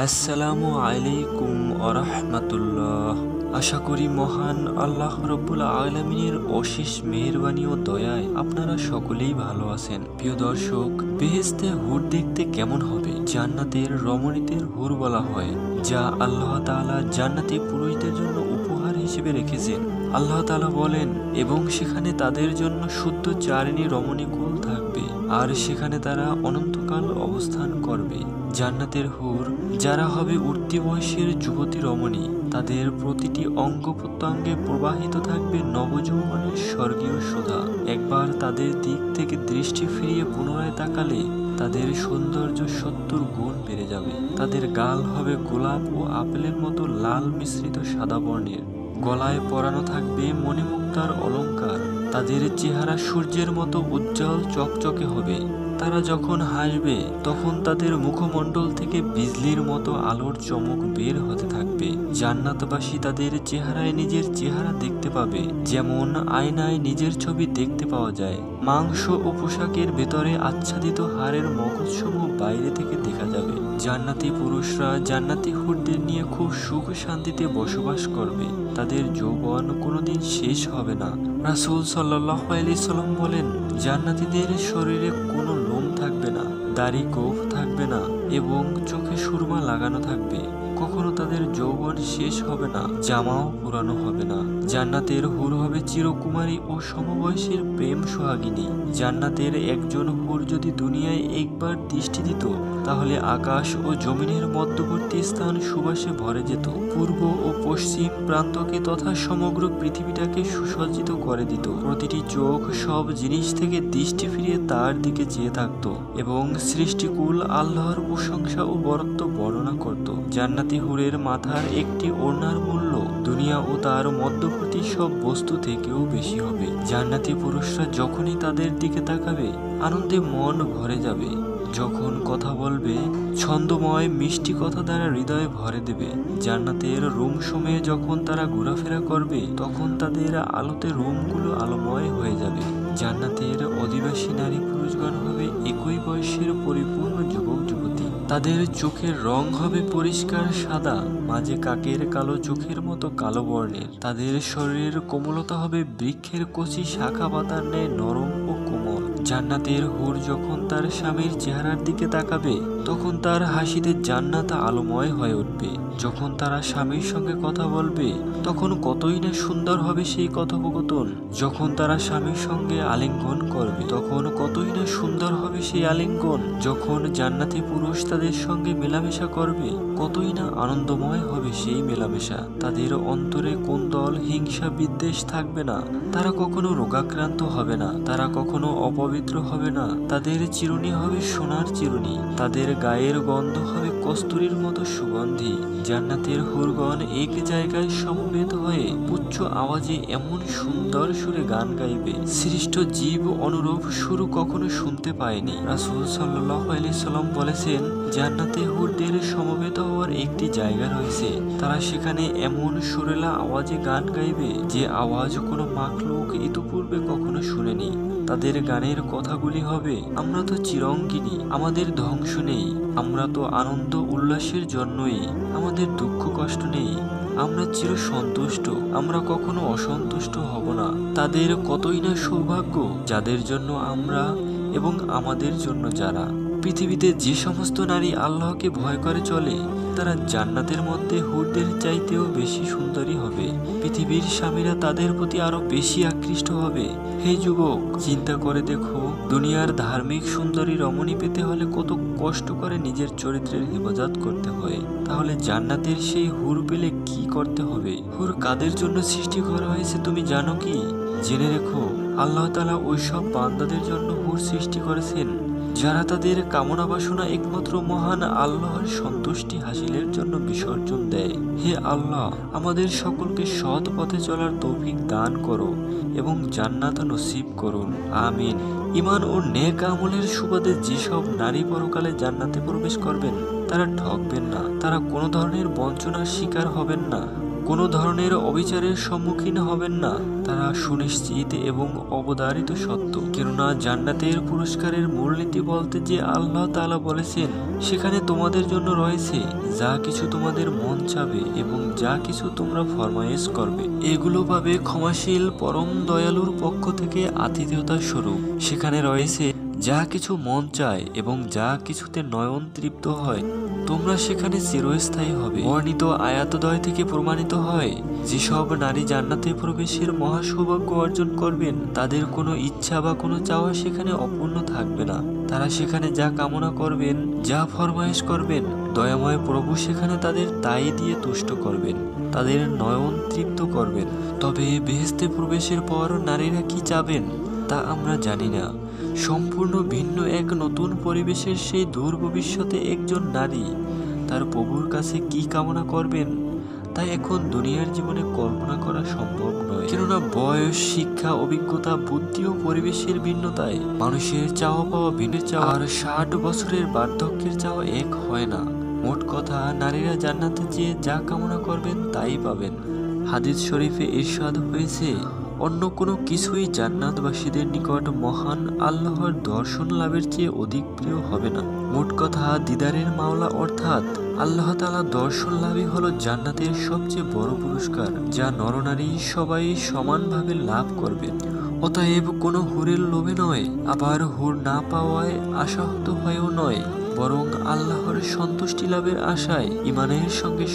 আসসালামু আলাইকুম ওয়া রাহমাতুল্লাহ। আশা করি মহান আল্লাহ রাব্বুল আলামিনের অশেষ মেহেরবানি ও দয়ায় আপনারা সকলেই ভালো আছেন। প্রিয় দর্শক, বেহেশতে হুর দেখতে কেমন হবে? জান্নাতের রমণীদের হুর বলা হয়, যা আল্লাহ তাআলা জান্নাতি পুরুষদের জন্য উপহার হিসেবে রেখেছেন। আল্লাহ তাআলা বলেন, এবং সেখানে তাদের জন্য শুদ্ধ চারিণী রমণীকুল থাকবে, আর সেখানে তারা অনন্তকাল অবস্থান করবে। জান্নাতের হুর যারা হবে উঠতি বয়সের যুবতী রমণী, তাদের প্রতিটি অঙ্গ প্রত্যঙ্গে প্রবাহিত থাকবে নবযৌবনের স্বর্গীয় সুধা। একবার তাদের দিক থেকে দৃষ্টি ফিরিয়ে পুনরায় তাকালে তাদের সৌন্দর্য 70 গুণ বেড়ে যাবে। তাদের গাল হবে গোলাপ ও আপেলের মতো লাল মিশ্রিত সাদা বর্ণের। গলায় পরানো থাকবে মণিমুক্তার অলংকার। তাদের চেহারা সূর্যের মতো উজ্জ্বল চকচকে হবে। তারা যখন হাসবে তখন তাদের মুখমণ্ডল থেকে বিজলির মতো আলোর চমক বের হতে থাকবে। জান্নাতবাসী তাদের চেহারায় নিজের চেহারা দেখতে পাবে, যেমন আয়নায় নিজের ছবি দেখতে পাওয়া যায়। মাংস ও পোশাকের ভেতরে আচ্ছাদিত হাড়ের মগজসমূহ বাইরে থেকে দেখা যাবে। জান্নাতি পুরুষরা জান্নাতি হুরদের নিয়ে খুব সুখ শান্তিতে বসবাস করবে। তাদের যৌবন কোনোদিন শেষ হবে না। রাসূল সাল্লাল্লাহু আলাইহি সাল্লাম বলেন, জান্নাতীদের শরীরে কোনো লোম থাকবে না, দাড়ি গোঁফ থাকবে না এবং চোখে সুরমা লাগানো থাকবে। কখনো তাদের যৌবন শেষ হবে না, জামাও পুরানো হবে না। জান্নাতের হুর হবে চিরকুমারী ও সমবয়সীর প্রেম সোহাগিনী। জান্নাতের একজন হুর যদি দুনিয়ায় একবার দৃষ্টি দিত, তাহলে আকাশ ও জমিনের মধ্যবর্তী স্থান সুবাসে ভরে যেত। পূর্ব ও পশ্চিম প্রান্তকে তথা সমগ্র পৃথিবীটাকে সুসজ্জিত করে দিত। প্রতিটি চোখ সব জিনিস থেকে দৃষ্টি ফিরিয়ে তার দিকে চেয়ে থাকত এবং সৃষ্টিকুল আল্লাহর প্রশংসা ও বরত্ব বর্ণনা করত। জান্নাতি হুরের মাথার একটি ওড়নার মূল্য দুনিয়া ও তার মধ্যবর্তী সব বস্তু থেকেও বেশি হবে। জান্নাতি পুরুষরা যখনই তাদের দিকে তাকাবে, আনন্দে মন ভরে যাবে। যখন কথা বলবে, ছন্দময় মিষ্টি কথা দ্বারা হৃদয়ে ভরে দেবে। জান্নাতের রুম সময়ে যখন তারা ঘোরাফেরা করবে, তখন তাদের আলোতে রুমগুলো আলোময় হয়ে যাবে। জান্নাতের অধিবাসী নারী পুরুষগণ হবে একই বয়সের পরিপূর্ণ যুবক যুবতী। তাদের চোখের রং হবে পরিষ্কার সাদা, মাঝে কাকের কালো চোখের মতো কালো বর্ণের। তাদের শরীরের কোমলতা হবে বৃক্ষের কচি শাখা পাতার ন্যায় নরম ও কোমল। জান্নাতের হুর যখন তার স্বামীর চেহারার দিকে তাকাবে, তখন তার হাসিতে জান্নাত আলোময় হয়ে উঠবে। যখন তারা স্বামীর সঙ্গে কথা বলবে, তখন কতই না সুন্দর হবে সেই কথোপকথন। যখন তারা স্বামীর সঙ্গে আলিঙ্গন করবে, তখন কতই না সুন্দর হবে সেই আলিঙ্গন। যখন জান্নাতি পুরুষ তাদের সঙ্গে মেলামেশা করবে, কতই না আনন্দময় হবে সেই মেলামেশা। তাদের অন্তরে কোন্দল, হিংসা, বিদ্বেষ থাকবে না। তারা কখনো রোগাক্রান্ত হবে না, তারা কখনো অপবিত্র হবে না। তাদের চিরুনি হবে সোনার চিরুনি, তাদের গায়ের গন্ধ হবে কস্তুরীর মতো সুগন্ধি। জান্নাতের হুরগণ এক জায়গায় সমবেত হয়ে উচ্চ আওয়াজে এমন সুন্দর সুরে গান গাইবে, সৃষ্ট জীব অনুরূপ সুর কখনো শুনতে পায়নি। রাসূল সাল্লাল্লাহু আলাইহি সাল্লাম বলেছেন, জান্নাতে হুরদের সমবেত হওয়ার একটি জায়গা রয়েছে। তারা সেখানে এমন সুরেলা আওয়াজে গান গাইবে, যে আওয়াজ কোনো মাখলুক ইতিপূর্বে কখনো শুনেনি। তাদের গানের কথাগুলি হবে, আমরা তো চিরঙ্গিনী, আমাদের ধ্বংস নেই। আমরা তো আনন্দ উল্লাসের জন্যই, আমাদের দুঃখ কষ্ট নেই। আমরা চির সন্তুষ্ট, আমরা কখনো অসন্তুষ্ট হব না। তাদের কতই না সৌভাগ্য, যাদের জন্য আমরা এবং আমাদের জন্য যারা। পৃথিবীতে যে সমস্ত নারী আল্লাহকে ভয় করে চলে, তারা জান্নাতের মধ্যে হুরদের চাইতেও বেশি সুন্দরী হবে। পৃথিবীর স্বামীরা তাদের প্রতি আরো বেশি আকৃষ্ট হবে। হে যুবক, চিন্তা করে দেখো, দুনিয়ার ধার্মিক সুন্দরী রমণী পেতে হলে কত কষ্ট করে নিজের চরিত্রের হেফাজত করতে হয়। তাহলে জান্নাতের সেই হুর পেলে কি করতে হবে? হুর কাদের জন্য সৃষ্টি করা হয়েছে তুমি জানো কি? জেনে রেখো, আল্লাহ তাআলা ওইসব বান্দাদের জন্য হুর সৃষ্টি করেছেন যারা তাদের কামনা বাসনা একমাত্র মহান আল্লাহর সন্তুষ্টি হাসিলের জন্য বিসর্জন দেয়। হে আল্লাহ, আমাদের সকলকে সৎ পথে চলার তৌফিক দান করো এবং জান্নাত নসিব করুন, আমিন। ঈমান ও নেক আমলের সুবাদে যেসব নারী পরকালে জান্নাতে প্রবেশ করবেন, তারা ঠকবেন না, তারা কোনো ধরনের বঞ্চনার শিকার হবেন না, কোনো ধরনের অবিচারের সম্মুখীন হবেন না। তারা সুনিশ্চিত এবং অবধারিত সত্য। কেননা জান্নাতের পুরস্কারের মূলনীতি বলতে যে আল্লাহ তাআলা বলেছেন, সেখানে তোমাদের জন্য রয়েছে যা কিছু তোমাদের মন চাবে এবং যা কিছু তোমরা ফরমায়েশ করবে, এগুলো পাবে ক্ষমাশীল পরম দয়ালুর পক্ষ থেকে আতিথেয়তার স্বরূপ। সেখানে রয়েছে যা কিছু মন চায় এবং যা কিছুতে নয়ন তৃপ্ত হয়, তোমরা সেখানে চিরস্থায়ী হবে। বর্ণিত আয়াতদ্বয় থেকে প্রমাণিত হয়, যেসব নারী জান্নাতে প্রবেশের মহা সৌভাগ্য অর্জন করবেন, তাদের কোনো ইচ্ছা বা কোনো চাওয়া সেখানে অপূর্ণ থাকবে না। তারা সেখানে যা কামনা করবেন, যা ফরমায়েশ করবেন, দয়াময় প্রভু সেখানে তাদের তাই দিয়ে তুষ্ট করবেন, তাদের নয়ন তৃপ্ত করবেন। তবে বেহেশতে প্রবেশের পর নারীরা কি চাবেন তা আমরা জানি না। সম্পূর্ণ ভিন্ন এক নতুন পরিবেশের সেই দূর ভবিষ্যতে একজন নারী তার প্রভুর কাছে কি কামনা করবেন, তা এখন দুনিয়ার জীবনে কল্পনা করা সম্ভব নয়। কেননা বয়স, শিক্ষা, অভিজ্ঞতা, বুদ্ধি ও পরিবেশের ভিন্নতায় মানুষের চাওয়া পাওয়া ভিন্ন। চাওয়া আর 60 বছরের বার্ধক্যের চাওয়া এক হয় না। মোট কথা, নারীরা জান্নাতে যেয়ে যা কামনা করবেন তাই পাবেন। হাদিস শরীফে ইরশাদ হয়েছে, অন্য কোনো কিছুই জান্নাতবাসীদের নিকট মহান আল্লাহর দর্শন লাভের চেয়ে অধিক প্রিয় হবে না। মোট কথা, দিদারের মাওলা অর্থাৎ আল্লাহ তাআলা দর্শন লাভই হলো জান্নাতের সবচেয়ে বড় পুরস্কার, যা নরনারী সবাই সমানভাবে লাভ করবে। অতএব কোনো হুরের লোভে নয়, আবার হুর না পাওয়ায় আশাহত হয়েও নয়, বরং আল্লাহর সন্তুষ্টি লাভের আশায় ইমানের সঙ্গে